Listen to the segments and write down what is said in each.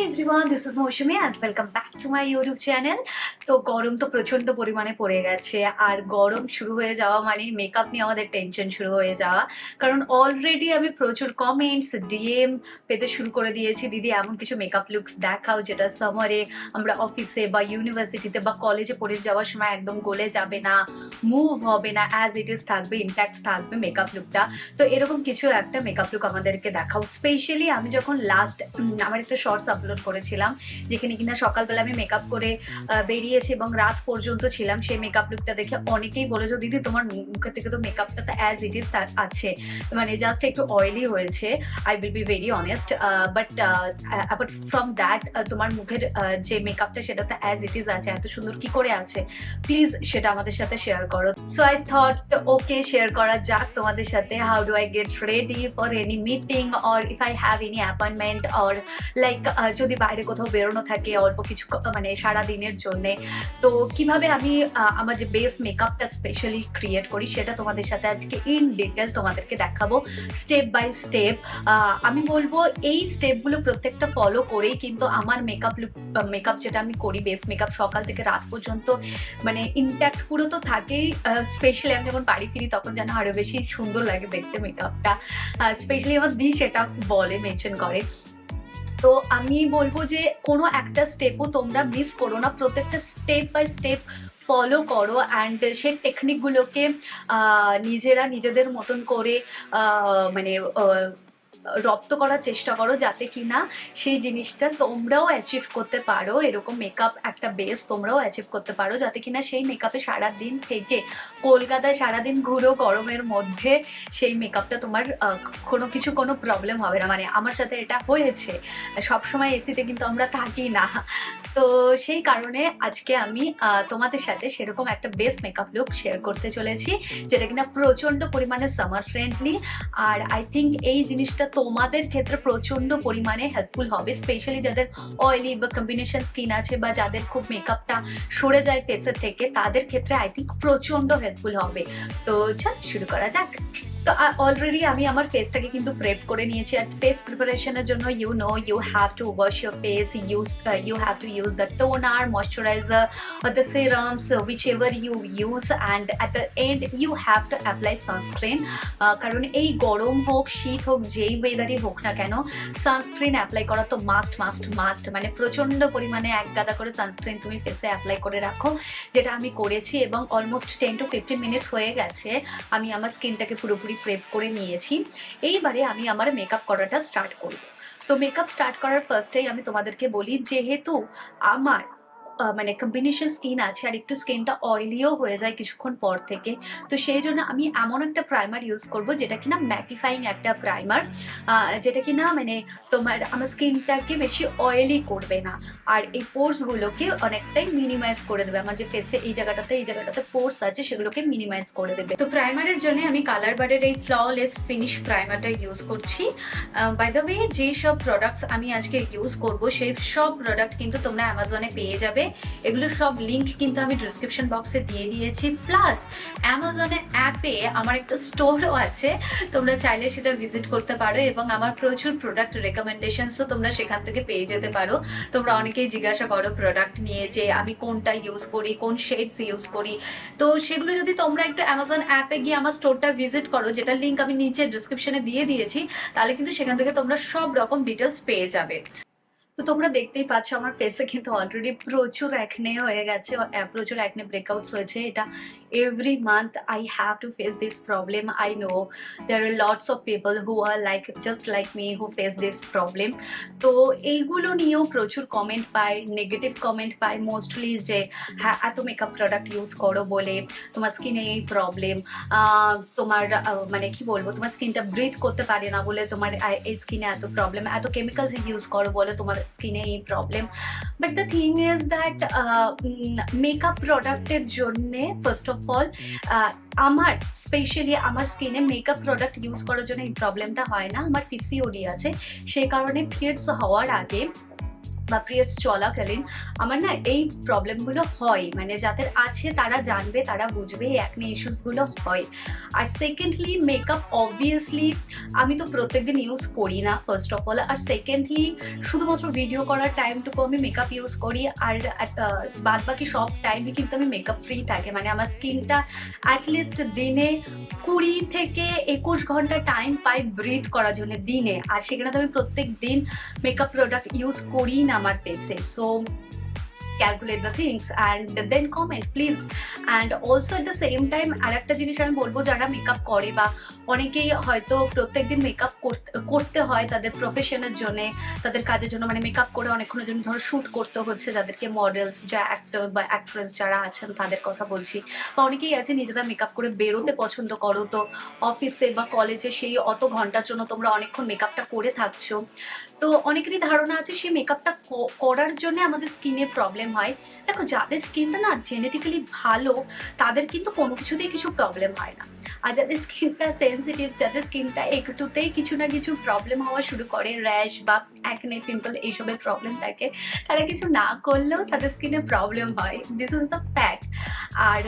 everyone, this is Mousumi and welcome back to my YouTube channel. তো গরম তো প্রচন্ড পরিমাণে পড়ে গেছে আর গরম শুরু হয়ে যাওয়া মানে মেকআপ নিয়ে আমাদের টেনশন শুরু হয়ে যাওয়া, কারণ অলরেডি আমি প্রচুর কমেন্টস ডিএম পেতে শুরু করে দিয়েছি, দিদি এমন কিছু মেকআপ লুকস দেখাও যেটা সামারে আমরা অফিসে বা ইউনিভার্সিটিতে বা কলেজে পড়ে যাওয়ার সময় একদম গলে যাবে না, মুভ হবে না, অ্যাজ ইট ইজ থাকবে, ইনট্যাক্ট থাকবে মেকআপ লুকটা। তো এরকম কিছু একটা মেকআপ লুক আমাদেরকে দেখাও। স্পেশালি আমি যখন লাস্ট আমার একটা শর্টস আপলোড করেছিলাম যেখানে কিনা সকালবেলা আমি মেকআপ করে বেরিয়েছি এবং রাত পর্যন্ত ছিলাম, সেই মেকআপ লুকটা দেখে অনেকেই বলেছো দিদি তোমার মুখের থেকে তো মেকআপটা তো অ্যাজ ইট ইজ আছে, মানে জাস্ট একটু অয়েলি হয়েছে। I will be very honest, but apart from that তোমার মুখের যে মেকআপটা সেটা তো অ্যাজ ইট ইজ আছে, এত সুন্দর কি করে আছে, প্লিজ সেটা আমাদের সাথে শেয়ার করো। So I thought okay share করা যাক তোমাদের সাথে। How do I get ready for any meeting or if I have any appointment or like যদি বাইরে কোথাও বেরোনো থাকে অল্প কিছু মানে সারা দিনের জন্যে, তো কিভাবে আমি আমার যে বেস মেকআপটা স্পেশালি ক্রিয়েট করি সেটা তোমাদের সাথে আজকে ইন ডিটেল তোমাদেরকে দেখাবো স্টেপ বাই স্টেপ। আমি বলবো এই স্টেপগুলো প্রত্যেকটা ফলো করেই কিন্তু আমার মেকআপ যেটা আমি করি বেস মেকআপ সকাল থেকে রাত পর্যন্ত মানে ইনট্যাক্ট পুরো তো থাকেই। স্পেশালি আমি যখন বাড়ি ফিরি তখন যেন আরো বেশি সুন্দর লাগে দেখতে মেকআপটা, স্পেশালি আমার দি সেটা বলে, মেনশন করে। তো আমি বলবো যে কোনো একটা স্টেপও তোমরা মিস করো না, প্রত্যেকটা স্টেপ বাই স্টেপ ফলো করো অ্যান্ড সেই টেকনিকগুলোকে নিজেরা নিজেদের মতন করে মানে রপ্ত করার চেষ্টা করো যাতে কিনা সেই জিনিসটা তোমরাও অ্যাচিভ করতে পারো, এরকম মেকআপ একটা বেস তোমরাও অ্যাচিভ করতে পারো যাতে কিনা সেই মেকআপে সারাদিন থেকে কলকাতায় সারাদিন ঘুরো গরমের মধ্যে সেই মেকআপটা তোমার কোনো প্রবলেম হবে না। মানে আমার সাথে এটা হয়েছে, সবসময় এসিতে কিন্তু আমরা থাকি না, তো সেই কারণে আজকে আমি তোমাদের সাথে সেরকম একটা বেস মেকআপ লুক শেয়ার করতে চলেছি যেটা কিনা প্রচণ্ড পরিমাণে সামার ফ্রেন্ডলি। আর আই থিঙ্ক এই জিনিসটা তোমাদের ক্ষেত্রে প্রচন্ড পরিমাণে হেল্পফুল হবে, স্পেশালি যাদের অয়েলি বা কম্বিনেশন স্কিন আছে বা যাদের খুব মেকআপটা সরে যায় ফেসের থেকে, তাদের ক্ষেত্রে আই থিঙ্ক প্রচন্ড হেল্পফুল হবে। তো চল শুরু করা যাক। তো অলরেডি আমি আমার ফেসটাকে কিন্তু প্রেপ করে নিয়েছি আর ফেস প্রিপারেশনের জন্য you have to wash your face, you have to use the toner, moisturiser, the serums whichever you use and at the end you have to apply sunscreen. কারণ এই গরম হোক শীত হোক যেই ওয়েদারই হোক না কেন সানস্ক্রিন অ্যাপ্লাই করা তো মাস্ট, মানে প্রচণ্ড পরিমাণে এক গাদা করে সানস্ক্রিন তুমি ফেসে অ্যাপ্লাই করে রাখো, যেটা আমি করেছি এবং অলমোস্ট 10 to 15 মিনিটস হয়ে গেছে আমি আমার স্কিনটাকে পুরোপুরি প্রেপ করে নিয়েছি। এইবারে আমি আমার মেকআপ করাটা স্টার্ট করব। তো মেকআপ স্টার্ট করার ফার্স্টেই আমি তোমাদেরকে বলি, যেহেতু আমার মানে কম্বিনেশন স্কিন আছে আর একটু স্কিনটা অয়েলিও হয়ে যায় কিছুক্ষণ পর থেকে, তো সেই জন্য আমি এমন একটা প্রাইমার ইউজ করব যেটা কিনা ম্যাটিফাইং একটা প্রাইমার, যেটা কিনা মানে তোমার আমার স্কিনটাকে বেশি অয়েলি করবে না আর এই পোর্সগুলোকে অনেকটাই মিনিমাইজ করে দেবে। আমার যে ফেসে এই জায়গাটাতে পোর্স আছে সেগুলোকে মিনিমাইজ করে দেবে। তো প্রাইমারের জন্য আমি কালারবারের এই ফ্ললেস ফিনিশ প্রাইমারটা ইউজ করছি। বাই দ্য ওয়ে যেই সব প্রোডাক্টস আমি আজকে ইউজ করব সেই সব প্রোডাক্ট কিন্তু তোমরা অ্যামাজনে পেয়ে যাবে, এগুলো সব লিঙ্ক কিন্তু আমি ডিসক্রিপশন বক্সে দিয়ে দিয়েছি। প্লাস অ্যামাজনের অ্যাপে আমার একটা স্টোরও আছে, তোমরা চাইলে সেটা ভিজিট করতে পারো এবং আমার প্রচুর প্রোডাক্ট রেকমেন্ডেশনসও তোমরা সেখান থেকে পেয়ে যেতে পারো। তোমরা অনেকেই জিজ্ঞাসা করো প্রোডাক্ট নিয়ে যে আমি কোনটা ইউজ করি, কোন শেডস ইউজ করি, তো সেগুলো যদি তোমরা একটু অ্যামাজন অ্যাপে গিয়ে আমার স্টোরটা ভিজিট করো, যেটা লিঙ্ক আমি নিচে ডিসক্রিপশনে দিয়ে দিয়েছি, তাহলে কিন্তু সেখান থেকে তোমরা সব রকম ডিটেলস পেয়ে যাবে। তো তোমরা দেখতেই পাচ্ছ আমার ফেসে কিন্তু অলরেডি প্রচুর অ্যাকনে হয়ে গেছে, প্রচুর অ্যাকনে ব্রেকআউটস হয়েছে। এটা every month I have to face this problem. I know there are lots of people who are just like me who face this problem. তো এইগুলো নিয়েও প্রচুর কমেন্ট পাই, নেগেটিভ কমেন্ট পাই মোস্টলি, যে হ্যাঁ এত মেকআপ প্রোডাক্ট ইউজ করো বলে তোমার স্কিনে এই প্রবলেম, তোমার মানে কি বলবো তোমার স্কিনটা ব্রিথ করতে পারে না বলে তোমার এই স্কিনে এত প্রবলেম, এত কেমিক্যালস ইউজ করো বলে তোমার স্কিনে এই problem. But the thing is that makeup প্রোডাক্টের জন্যে ফার্স্ট অফ অল আমার স্পেশালি আমার স্কিনে মেকআপ প্রোডাক্ট ইউজ করার জন্য এই প্রবলেমটা হয় না। আমার পিসিওডি আছে, সেই কারণে পিরিয়ডস হওয়ার আগে বা পিরিয়ডস চলাকালীন আমার না এই প্রবলেমগুলো হয়, মানে যাদের আছে তারা জানবে, তারা বুঝবে এই অ্যাকনে ইস্যুসগুলো হয়। আর সেকেন্ডলি মেকআপ অবভিয়াসলি আমি তো প্রত্যেকদিন ইউজ করি না ফার্স্ট অফ অল, আর সেকেন্ডলি শুধুমাত্র ভিডিও করার টাইমটুকু আমি মেকআপ ইউজ করি, আর বাদ বাকি সব টাইমে কিন্তু আমি মেকআপ ফ্রি থাকে, মানে আমার স্কিনটা অ্যাটলিস্ট দিনে 20 থেকে 21 ঘন্টা টাইম পাই ব্রিথ করার জন্য দিনে, আর সেখানে তো আমি প্রত্যেক দিন মেকআপ প্রোডাক্ট ইউজ করি না আমার ফেসে। So calculate the things and then comment please. And also at the same time আরেকটা জিনিস আমি বলবো, যারা মেকআপ করে বা অনেকেই হয়তো প্রত্যেকদিন মেকআপ করতে হয় তাদের প্রফেশনের জন্য, তাদের কাজের জন্য, মানে মেকআপ করে অনেকক্ষণের জন্য ধরো শ্যুট করতে হচ্ছে, যাদেরকে মডেলস যা অ্যাক্টর বা অ্যাক্ট্রেস যারা আছেন তাদের কথা বলছি, বা অনেকেই আছে নিজেরা মেকআপ করে বেরোতে পছন্দ করো, তো অফিসে বা কলেজে সেই অত ঘন্টার জন্য তোমরা অনেকক্ষণ মেকআপটা করে থাকছো, তো অনেকেরই ধারণা আছে সেই মেকআপটা করার জন্য আমাদের স্কিনে প্রবলেম হয়। দেখো, যাদের স্কিনটা না জেনেটিক্যালি ভালো তাদের কিন্তু কোনো কিছুতেই কিছু প্রবলেম হয় না, আর যাদের স্কিনটা সেন্সিটিভ, যাদের স্কিনটা একটুতেই কিছু না কিছু প্রবলেম হওয়া শুরু করে, র্যাশ বা অ্যাকনে পিম্পল এইসবের প্রবলেম থাকে, তারা কিছু না করলেও তাদের স্কিনে প্রবলেম হয়, দিস ইজ দ্য ফ্যাক্ট। আর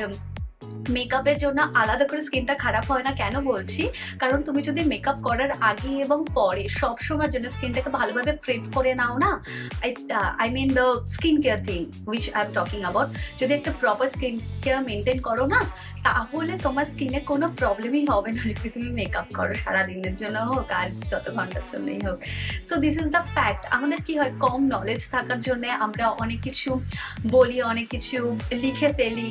মেকআপের জন্য আলাদা করে স্কিনটা খারাপ হয় না কেন বলছি, কারণ তুমি যদি মেকআপ করার আগে এবং পরে সবসময়ের জন্য স্কিনটাকে ভালোভাবে প্রেপ করে নাও না, I mean the skin care thing which I am talking about, যদি একটা প্রপার স্কিন কেয়ার মেনটেন করো না, তাহলে তোমার স্কিনে কোনো প্রবলেমই হবে না যদি তুমি মেকআপ করো সারাদিনের জন্য হোক আর যত ঘন্টার জন্যই হোক। So this is the fact. আমাদের কি হয়, কম নলেজ থাকার জন্য আমরা অনেক কিছু বলি, অনেক কিছু লিখে ফেলি,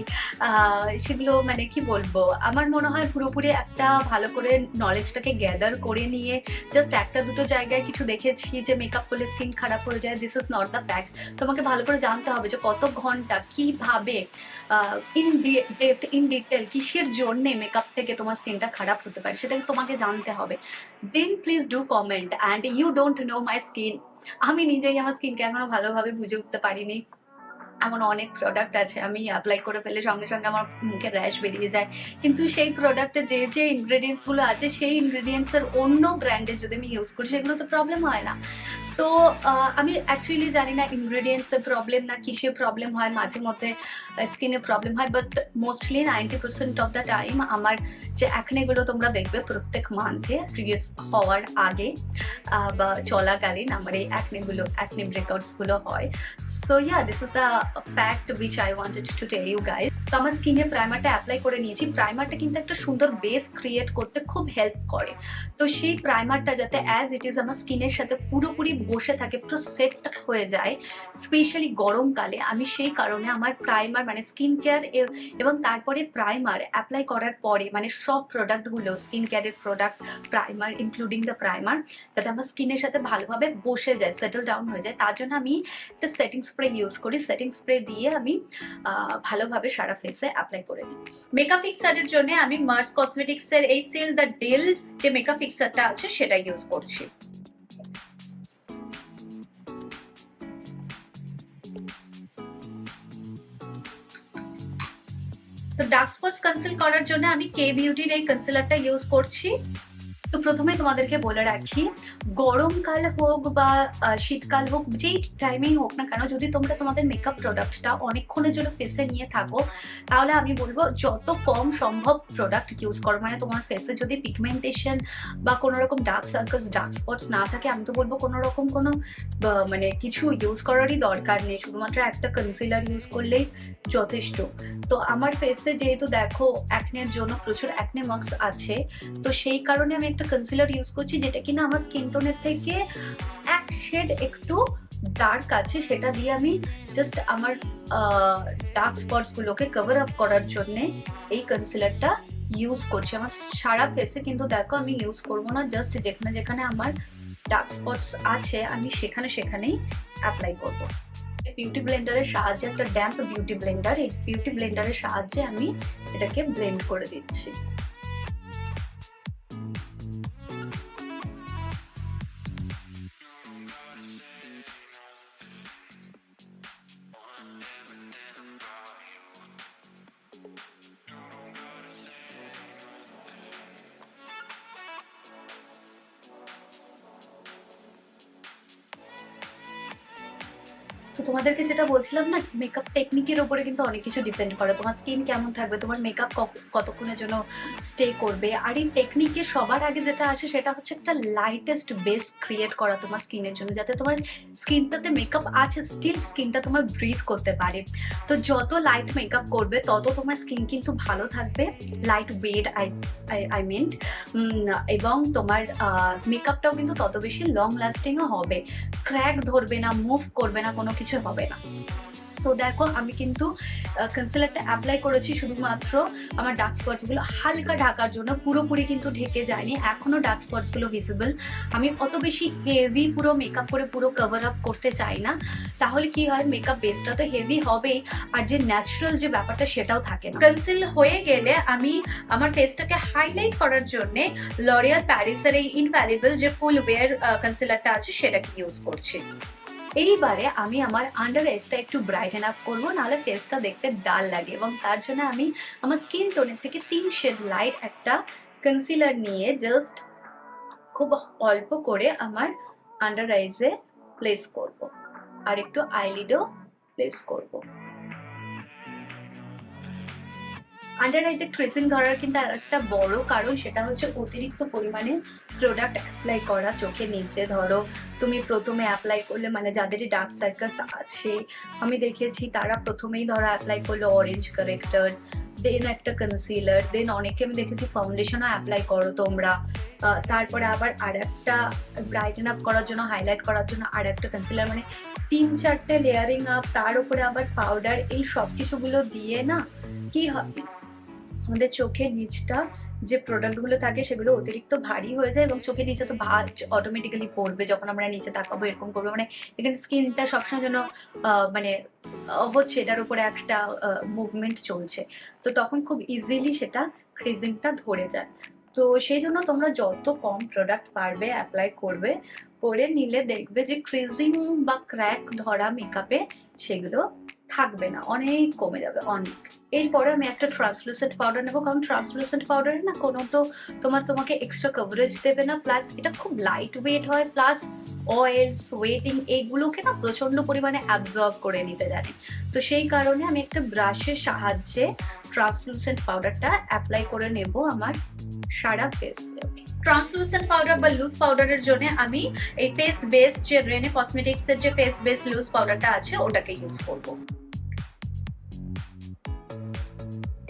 সেগুলো মানে কি বলবো, আমার মনে হয় পুরোপুরি একটা ভালো করে নলেজটাকে গ্যাদার করে নিয়ে জাস্ট একটা দুটো জায়গায় কিছু দেখেছি যে মেকআপ করলে স্কিন খারাপ হয়ে যায়, this is not the fact. তোমাকে ভালো করে জানতে হবে যে কত ঘন্টা কিভাবে ইন ডিটেল কিসের জন্যে মেকআপ থেকে তোমার স্কিনটা খারাপ হতে পারে সেটাকে তোমাকে জানতে হবে। Then please do comment and you don't know my skin. আমি নিজেই আমার স্কিনকে এখনো ভালোভাবে বুঝে উঠতে পারিনি, এমন অনেক প্রোডাক্ট আছে আমি অ্যাপ্লাই করে ফেলে সঙ্গে সঙ্গে আমার মুখে র্যাশ বেরিয়ে যায়, কিন্তু সেই প্রোডাক্টে যে যে ইনগ্রেডিয়েন্টসগুলো আছে সেই ইনগ্রেডিয়েন্টসের অন্য ব্র্যান্ডের যদি আমি ইউজ করি সেগুলো তো প্রবলেম হয় না। তো আমি অ্যাকচুয়ালি জানি না ইনগ্রেডিয়েন্টসের প্রবলেম না কিসে প্রবলেম হয়, মাঝে মধ্যে স্কিনে প্রবলেম হয়, but mostly 90% of the time আমার যে অ্যাকনেগুলো তোমরা দেখবে প্রত্যেক মান্থে পিরিয়ডস হওয়ার আগে বা চলাকালীন আমার এই অ্যাকনে ব্রেকআউটসগুলো হয়। So yeah, this is the fact which I wanted to tell you guys. তো আমার স্কিনে প্রাইমারটা অ্যাপ্লাই করে নিয়েছি, প্রাইমারটা কিন্তু একটা সুন্দর বেস ক্রিয়েট করতে খুব হেল্প করে, তো সেই প্রাইমারটা যাতে অ্যাজ ইট ইজ আমার স্কিনের সাথে পুরোপুরি বসে থাকে, পুরো সেট হয়ে যায়, স্পেশালি গরমকালে, আমি সেই কারণে আমার প্রাইমার মানে স্কিন কেয়ার এবং তারপরে প্রাইমার অ্যাপ্লাই করার পরে মানে সব প্রোডাক্টগুলো স্কিন কেয়ারের product primer including the primer যাতে আমার স্কিনের সাথে ভালোভাবে বসে যায়, সেটেল ডাউন হয়ে যায়, তার জন্য আমি একটা সেটিং স্প্রে ইউজ করি, সেটিং স্প্রে দিয়ে আমি ভালোভাবে সারা ফেসে অ্যাপ্লাই করে নিই। মেকআপ ফিক্সারের জন্য আমি মার্স কসমেটিক্সের এই সিল দ্য ডিল যে মেকআপ ফিক্সারটা আছে সেটা ইউজ করছি। তো ডার্ক স্পটস কনসিল করার জন্য আমি কে বিউটির এই কনসিলারটা ইউজ করছি। তো প্রথমে তোমাদেরকে বলে রাখি, গরমকাল হোক বা শীতকাল হোক, যেই টাইমেই হোক না কেন, যদি তোমরা তোমাদের মেকআপ প্রোডাক্টটা অনেকক্ষণের জন্য ফেসে নিয়ে থাকো তাহলে আমি বলবো যত কম সম্ভব প্রোডাক্ট ইউজ করো, মানে তোমার ফেসে যদি পিগমেন্টেশন বা কোনো রকম ডার্ক সার্কেলস ডার্ক স্পটস না থাকে আমি তো বলবো কোনো রকম কোনো মানে কিছু ইউজ করারই দরকার নেই, শুধুমাত্র একটা কনসিলার ইউজ করলেই যথেষ্ট। তো আমার ফেসে যেহেতু দেখো অ্যাকনের জন্য প্রচুর অ্যাকনে মার্কস আছে, তো সেই কারণে আমি একটা কনসিলার ইউজ করছি যেটা কিনা আমার স্কিন টোনের থেকে এক শেড একটু ডার্ক আছে, সেটা দিয়ে আমি জাস্ট আমার ডার্ক স্পটস গুলোকে কভার আপ করার জন্য এই কনসিলারটা ইউজ করছি আমার সারা ফেসে। কিন্তু দেখো আমি ইউজ করবো না, জাস্ট যেখানে যেখানে আমার ডার্ক স্পটস আছে আমি সেখানেই অ্যাপ্লাই করবো। বিউটি ব্লেন্ডারের সাহায্যে, একটা ড্যাম্প বিউটি ব্লেন্ডার, এই বিউটি ব্লেন্ডারের সাহায্যে আমি এটাকে ব্লেন্ড করে দিচ্ছি। তো তোমাদেরকে যেটা বলছিলাম না, মেকআপ টেকনিকের ওপরে কিন্তু অনেক কিছু ডিপেন্ড করে। তোমার স্কিন কেমন থাকবে, তোমার মেকআপ কতক্ষণের জন্য স্টে করবে। আর এই টেকনিকে সবার আগে যেটা আসে সেটা হচ্ছে একটা লাইটেস্ট বেস ক্রিয়েট করা তোমার স্কিনের জন্য, যাতে তোমার স্কিনটাতে মেকআপ আছে স্টিল স্কিনটা তোমার ব্রিথ করতে পারে। তো যত লাইট মেকআপ করবে তত তোমার স্কিন কিন্তু ভালো থাকবে, লাইট ওয়েট আই মিন, এবং তোমার মেকআপটাও কিন্তু তত বেশি লং লাস্টিংও হবে, ক্র্যাক ধরবে না, মুভ করবে না, কোনো কিছু হবে না। তো দেখো আমি কিন্তু কনসিলারটা অ্যাপ্লাই করেছি শুধুমাত্র আমার ডার্ক স্পটসগুলো হালকা ঢাকার জন্য, পুরোপুরি কিন্তু ঢেকে যায়নি, এখনো ডার্ক স্পটসগুলো ভিজিবল। আমি অত বেশি হেভি পুরো মেকআপ করে পুরো কভার আপ করতে চাই না, তাহলে কি হয় মেকআপ বেসটা তো হেভি হবেই আর যে ন্যাচারাল যে ব্যাপারটা সেটাও থাকে না। কনসিল হয়ে গেলে আমি আমার ফেসটাকে হাইলাইট করার জন্য লরিয়াল প্যারিসের এই ইনফ্যালিবল যে ফুল ওয়্যার কনসিলারটা আছে সেটাকে ইউজ করছি। এইবারে আমি আমার আন্ডার আইসটা একটু ব্রাইটেন আপ করবো, নাহলে ফেসটা দেখতে ডাল লাগে, এবং তার জন্য আমি আমার স্কিন টোনের থেকে 3 শেড লাইট একটা কনসিলার নিয়ে জাস্ট খুব অল্প করে আমার আন্ডার আইসে প্লেস করব, আর একটু আইলিডও প্লেস করব। আন্ডার আইতে ক্রিজিং ধরার কিন্তু একটা বড় কারণ সেটা হচ্ছে অতিরিক্ত পরিমাণে প্রোডাক্ট অ্যাপ্লাই করা চোখের নিচে। ধরো তুমি প্রথমে অ্যাপ্লাই করলে, মানে যাদের ডার্ক সার্কেলস আছে আমি দেখেছি তারা প্রথমেই ধরো অ্যাপ্লাই করলো অরেঞ্জ কারেক্টার, দেন একটা কনসিলার, দেন অনেকে আমি দেখেছি ফাউন্ডেশনও অ্যাপ্লাই করো তোমরা, তারপরে আবার আর একটা ব্রাইটেন আপ করার জন্য, হাইলাইট করার জন্য আর একটা কনসিলার, মানে 3-4টে লেয়ারিং আপ, তার উপরে আবার পাউডার, এই সব কিছুগুলো দিয়ে না কি হবে আমাদের চোখের নিচটা যে প্রোডাক্টগুলো থাকে সেগুলো অতিরিক্ত ভারী হয়ে যায়, এবং চোখের নিচে তো ভাঁজ অটোমেটিক্যালি পড়বে যখন আমরা নিচে তাকাবো, এরকম করবো, মানে এখানে স্কিনটা সবসময় যেন মানে হচ্ছে এটার উপরে একটা মুভমেন্ট চলছে, তো তখন খুব ইজিলি সেটা ক্রিজিংটা ধরে যায়। তো সেই জন্য তোমরা যত কম প্রোডাক্ট পারবে অ্যাপ্লাই করবে, করে নিলে দেখবে যে ক্রিজিং বা ক্র্যাক ধরা মেকআপে সেগুলো থাকবে না, অনেক কমে যাবে অনেক। এরপরে আমি একটা ট্রান্সলুসেন্ট পাউডার নেবো, কারণ ট্রান্সলুসেন্ট পাউডারে না কোনো তো তোমাকে এক্সট্রা কভারেজ দেবে না, প্লাস এটা খুব লাইট ওয়েট হয়, প্লাস অয়েল সোয়েটিং এইগুলোকে না প্রচন্ড পরিমাণে অ্যাবজর্ব করে নিতে জানে। তো সেই কারণে আমি একটা ব্রাশের সাহায্যে ট্রান্সলুসেন্ট পাউডারটা অ্যাপ্লাই করে নেব আমার সারা ফেসে। ট্রান্সলুসেন্ট পাউডার বা লুজ পাউডারের জন্য আমি এই ফেস বেস যে রেনে কসমেটিক্সের যে ফেস বেস লুজ পাউডারটা আছে ওটাকে ইউজ করবো।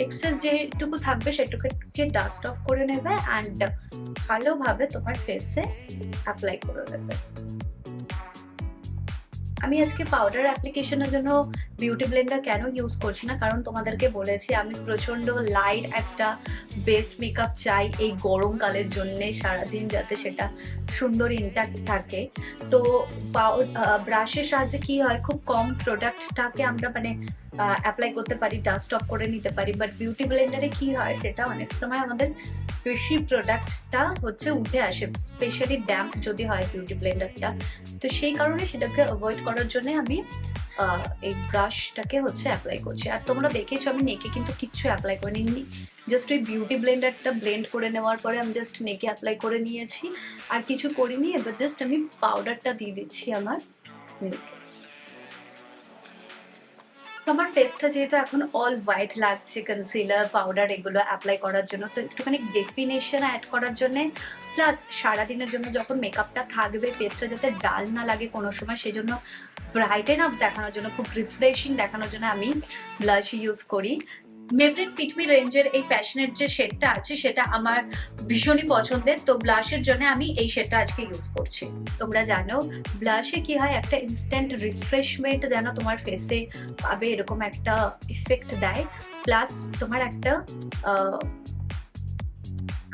এক্সেস যেটুকু থাকবে সেটুকুকে ডাস্ট অফ করে নেবে অ্যান্ড ভালোভাবে তোমার ফেসে অ্যাপ্লাই করে দেবে। আমি আজকে পাউডার অ্যাপ্লিকেশনের জন্য বিউটি ব্লেন্ডার কেন ইউজ করছি না, কারণ তোমাদেরকে বলেছি আমি প্রচন্ড লাইট একটা বেস মেকআপ চাই এই গরমকালের জন্য, সারাদিন যাতে সেটা সুন্দর ইনট্যাক্ট থাকে। তো ব্রাশের সাহায্যে কি হয়, খুব কম প্রোডাক্টটাকে আমরা মানে অ্যাপ্লাই করতে পারি, ডাস্ট অফ করে নিতে পারি, বাট বিউটি ব্লেন্ডারে কি হয় সেটা অনেক সময় আমাদের বেশি প্রোডাক্টটা হচ্ছে উঠে আসে, স্পেশালি ড্যাম্প যদি হয় বিউটি ব্লেন্ডারটা। তো সেই কারণে সেটাকে অ্যাভয়েড করার জন্য আমি এই ব্রাশটাকে হচ্ছে অ্যাপ্লাই করছি। আর তোমরা দেখেছো আমি নেকে কিন্তু কিচ্ছু অ্যাপ্লাই করে নিইনি, জাস্ট ওই বিউটি ব্লেন্ডারটা ব্লেন্ড করে নেওয়ার পরে আমি জাস্ট নেকে অ্যাপ্লাই করে নিয়েছি, আর কিছু করিনি। এবার জাস্ট আমি পাউডারটা দিয়ে দিচ্ছি আমার নেকে। আমার ফেসটা যেহেতু এখন অল হোয়াইট লাগছে কনসিলার পাউডার এগুলো অ্যাপ্লাই করার জন্য, তো একটুখানি ডেফিনেশন অ্যাড করার জন্য, প্লাস সারাদিনের জন্য যখন মেকআপটা থাকবে ফেসটা যাতে ডাল না লাগে কোনো সময়, সেই জন্য ব্রাইটেন আপ দেখানোর জন্য, খুব রিফ্রেশিং দেখানোর জন্য আমি ব্লাশ ইউজ করি। মেবলিন ফিট মি রেঞ্জের এই প্যাশনেট যে শেডটা আছে সেটা আমার ভীষণই পছন্দের, তো ব্লাশের জন্য আমি এই শেডটা আজকে ইউজ করছি। তোমরা জানো ব্লাশে কি হয়, একটা ইনস্ট্যান্ট রিফ্রেশমেন্ট যেন তোমার ফেসে পাবে এরকম একটা ইফেক্ট দেয়, প্লাস তোমার একটা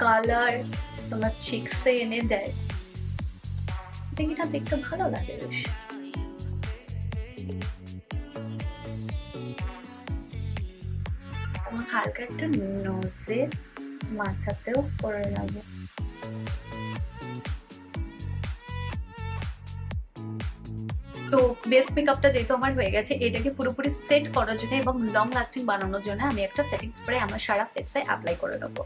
কালার তোমার চিকসে এনে দেয়, এটা দেখতে ভালো লাগে বেশ। হালকা একটা নোজে মাথাতেও করে নেবো। তো বেস মেকআপটা যেহেতু আমার হয়ে গেছে, এটাকে পুরোপুরি সেট করার জন্য এবং লং লাস্টিং বানানোর জন্য আমি একটা সেটিং স্প্রে আমার সারা ফেসে অ্যাপ্লাই করে নেবো।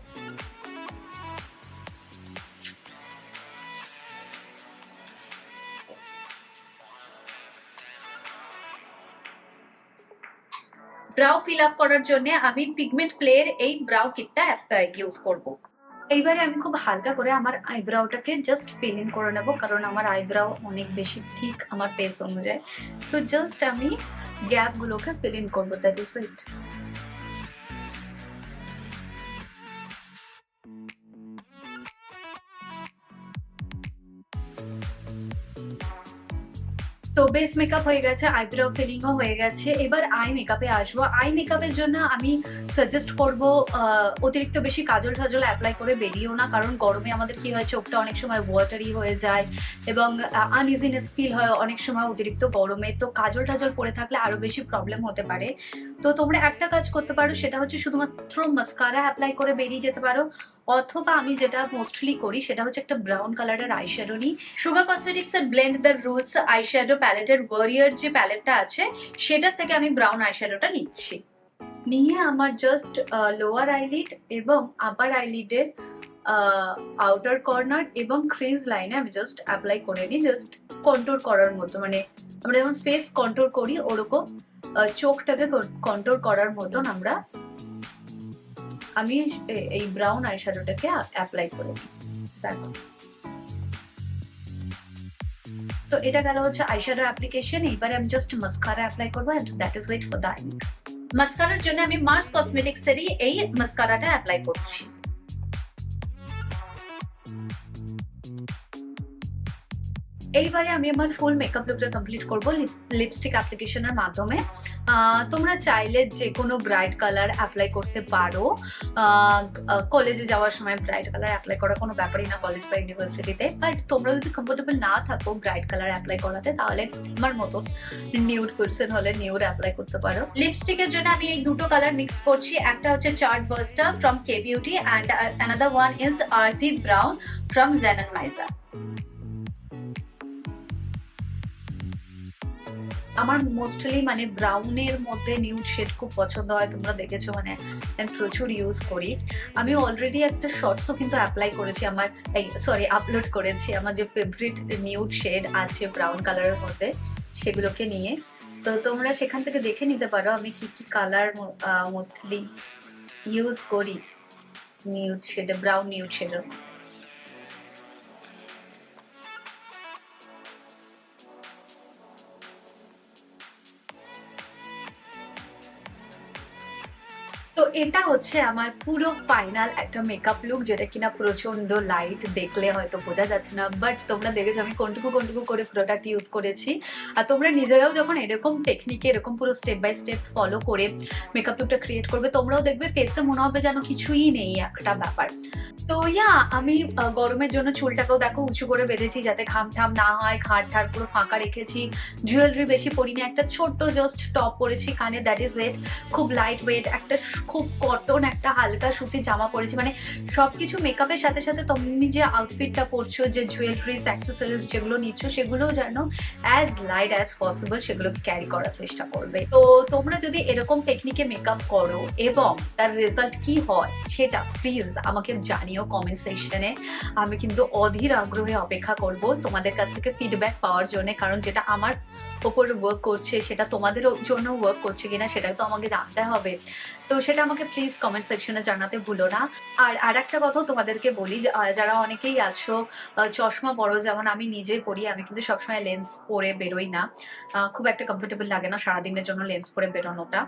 ব্রাউ ফিল আপ করার জন্য আমি পিগমেন্ট প্লের এই ব্রাউ কিটটা ইউজ করব। এইবারে আমি খুব হালকা করে আমার আইব্রাউটাকে জাস্ট ফিল ইন করে নেবো, কারণ আমার আইব্রাউ অনেক বেশি ঠিক আমার ফেস অনুযায়ী। তো জাস্ট আমি গ্যাপগুলোকে ফিল ইন করবো, দ্যাট ইজ ইট। তো বেস মেকআপ হয়ে গেছে, আইব্রাউ ফিলিংও হয়ে গেছে, এবার আই মেকআপে আসবো। আই মেকআপের জন্য আমি সাজেস্ট করব অতিরিক্ত বেশি কাজল টাজল অ্যাপ্লাই করে বেরিয়েও না, কারণ গরমে আমাদের কি হয় চোখটা অনেক সময় ওয়াটারি হয়ে যায় এবং আনইজিনেস ফিল হয় অনেক সময় অতিরিক্ত গরমে। তো কাজল টাজল পরে থাকলে আরো বেশি প্রবলেম হতে পারে। তো তোমরা একটা কাজ করতে পারো, সেটা হচ্ছে শুধুমাত্র মাস্কারা অ্যাপ্লাই করে বেরিয়ে যেতে পারো, অথবা আমি যেটা মোস্টলি করি সেটা হচ্ছে একটা ব্রাউন কালারের আইশ্যাডো নিই। সুগার কসমেটিক্স এর ব্লেন্ড দ্য রুলস আইশ্যাডো প্যালেটের ওয়ারিয়ার যে প্যালেটটা আছে সেটার থেকে আমি ব্রাউন আইশ্যাডোটা নিচ্ছি। নিয়ে আমার জাস্ট লোয়ার আইলিড এবং আপার আইলিডের আউটার কর্নার এবং ক্রিজ লাইনে আমি জাস্ট অ্যাপ্লাই করে নিই, জাস্ট কন্ট্রোল করার মতো। মানে আমরা যখন ফেস কন্ট্রোল করি ওরকম চোখটাকে কন্ট্রোল করার মতন আমি এই ব্রাউন আইশ্যাডোটাকে অ্যাপ্লাই করে দিই। দেখো, তো এটা গেল হচ্ছে আইশ্যাডো অ্যাপ্লিকেশন। এবারে আমি জাস্ট মাস্কারা অ্যাপ্লাই করবো, and that is it for the eye makeup. মাস্কারার জন্য আমি মার্স কসমেটিক্সেরই এই মাস্কারাটা অ্যাপ্লাই করছি। এইবারে আমি আমার ফুল মেকআপ লুকটা কমপ্লিট করবো লিপস্টিক অ্যাপ্লিকেশনের মাধ্যমে। তোমরা চাইলে যে কোনো ব্রাইট কালার অ্যাপ্লাই করতে পারো। কলেজে যাওয়ার সময় ব্রাইট কালার অ্যাপ্লাই করা কোনো ব্যাপারই না কলেজ বা ইউনিভার্সিটিতে, বাট তোমরা যদি কমফোর্টেবল না থাকো ব্রাইট কালার অ্যাপ্লাই করাতে, তাহলে আমার মতন নিউড পার্সন হলে নিউড অ্যাপ্লাই করতে পারো। লিপস্টিকের জন্য আমি এই দুটো কালার মিক্স করছি, একটা হচ্ছে chartbuster from Kay Beauty and another one is earthy brown from জেনান মাইজা। আমার মোস্টলি মানে ব্রাউনের মধ্যে নিউড শেড খুব পছন্দ হয়, তোমরা দেখেছো মানে আমি প্রচুর ইউজ করি। আমি অলরেডি একটা শর্টসও কিন্তু অ্যাপ্লাই করেছি আমার আপলোড করেছি আমার যে ফেভারিট নিউড শেড আছে ব্রাউন কালারের মধ্যে, সেগুলোকে নিয়ে। তো তোমরা সেখান থেকে দেখে নিতে পারো আমি কি কি কালার মোস্টলি ইউজ করি নিউড শেডে, ব্রাউন নিউড শেডের মধ্যে। তো এটা হচ্ছে আমার পুরো ফাইনাল একটা মেকআপ লুক, যেটা কিনা প্রচন্ড লাইট, দেখলে হয়তো বোঝা যাচ্ছে না, বাট তোমরা দেখেছো আমি কোনটুকু করে প্রোডাক্ট ইউজ করেছি। আর তোমরা নিজেরাও যখন এরকম টেকনিকে এরকম পুরো স্টেপ বাই স্টেপ ফলো করে মেকআপ লুকটা ক্রিয়েট করবে, তোমরাও দেখবে ফেসে মনে হবে যেন কিছুই নেই একটা ব্যাপার। তো আমি গরমের জন্য চুলটাকেও দেখো উঁচু করে বেঁধেছি যাতে ঘাম ঠাম না হয়, ঘাড় ঠাড় পুরো ফাঁকা রেখেছি। জুয়েলারি বেশি পরিনি, একটা ছোট্ট জাস্ট টপ পরেছি কানে, দ্যাট ইজ ইট। খুব লাইট ওয়েট একটা খুব কটন একটা হালকা সুতি জামা পরেছি। মানে সবকিছু মেকআপের সাথে সাথে তুমি যে আউটফিটটা পরছো, যে জুয়েলারিজ অ্যাক্সেসরিজ যেগুলো নিচ্ছ, সেগুলো যেন অ্যাজ লাইট অ্যাজ পসিবল সেগুলোকে ক্যারি করার চেষ্টা করবে। তো তোমরা যদি এরকম টেকনিকে মেকআপ করো এবং তার রেজাল্ট কি হয় সেটা প্লিজ আমাকে জানিও কমেন্ট সেকশনে। আমি কিন্তু অধীর আগ্রহে অপেক্ষা করব তোমাদের কাছ থেকে ফিডব্যাক পাওয়ার জন্য, কারণ যেটা আমার ওপরে ওয়ার্ক করছে সেটা তোমাদের জন্য ওয়ার্ক করছে কিনা সেটাও তো আমাকে জানতে হবে। তো সেটা আমাকে প্লিজ কমেন্ট সেকশনে জানাতে ভুলো না। আর একটা কথাও তোমাদেরকে বলি, যারা অনেকেই আছো চশমা পরো, যেমন আমি নিজেই পরি, আমি কিন্তু সবসময় লেন্স পরে বেরোই না, খুব একটা কমফোর্টেবল লাগে না সারাদিনের জন্য লেন্স পরে বেরোনোটা,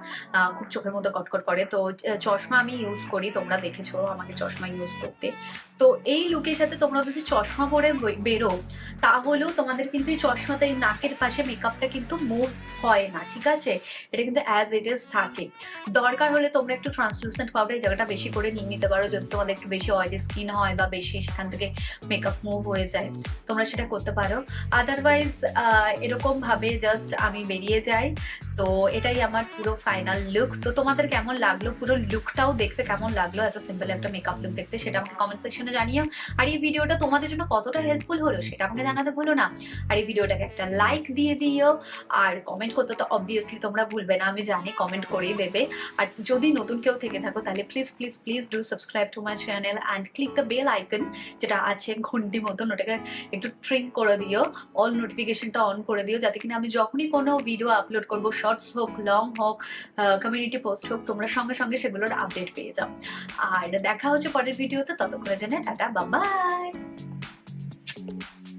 খুব চোখের মধ্যে কটকট করে। তো চশমা আমি ইউজ করি, তোমরা দেখেছো আমাকে চশমা ইউজ করতে। তো এই লুকের সাথে তোমরা যদি চশমা পরে বেরো, তাহলেও তোমাদের কিন্তু এই চশমাতে এই নাকের পাশে মেকআপটা কিন্তু মুভ হয় না, ঠিক আছে? এটা কিন্তু অ্যাজ ইট ইজ থাকে। দরকার হলে তোমরা একটু ট্রান্সলুসেন্ট পাউডার এই জায়গাটা বেশি করে নিয়ে নিতে পারো, যদি তোমাদের একটু বেশি অয়েলি স্কিন হয় বা বেশি সেখান থেকে মেকআপ মুভ হয়ে যায়, তোমরা সেটা করতে পারো। আদারওয়াইজ এরকম ভাবে জাস্ট আমি বেরিয়ে যাই। তো এটাই আমার পুরো ফাইনাল লুক। তো তোমাদের কেমন লাগলো, পুরো লুকটাও দেখতে কেমন লাগলো, এত সিম্পল একটা মেকআপ লুক দেখতে, সেটা আমাকে কমেন্ট সেকশনে জানিও। আর এই ভিডিওটা তোমাদের জন্য কতটা হেল্পফুল হলো সেটা আমাকে জানাতে ভুলো না। আর এই ভিডিওটাকে একটা লাইক দিয়ে দিও, আর কমেন্ট করতে তো অবভিয়াসলি তোমরা ভুলবে না, আমি জানি কমেন্ট করেই দেবে। আর যদি নতুন কেউ থেকে থাকো তাহলে please please please do subscribe to my channel and click the bell icon যেটা আছে ঘন্টি মতন, ওটাকে একটু ট্রিম করে দিও, অল নোটিফিকেশনটা অন করে দিও, যাতে কিনা আমি যখনই কোনো ভিডিও আপলোড করবো, শর্টস হোক, লং হোক, কমিউনিটি পোস্ট হোক, তোমরা সঙ্গে সঙ্গে সেগুলোর আপডেট পেয়ে যাও। আর দেখা হচ্ছে পরের ভিডিওতে, ততক্ষণের জন্য টাটা, বাই বাই।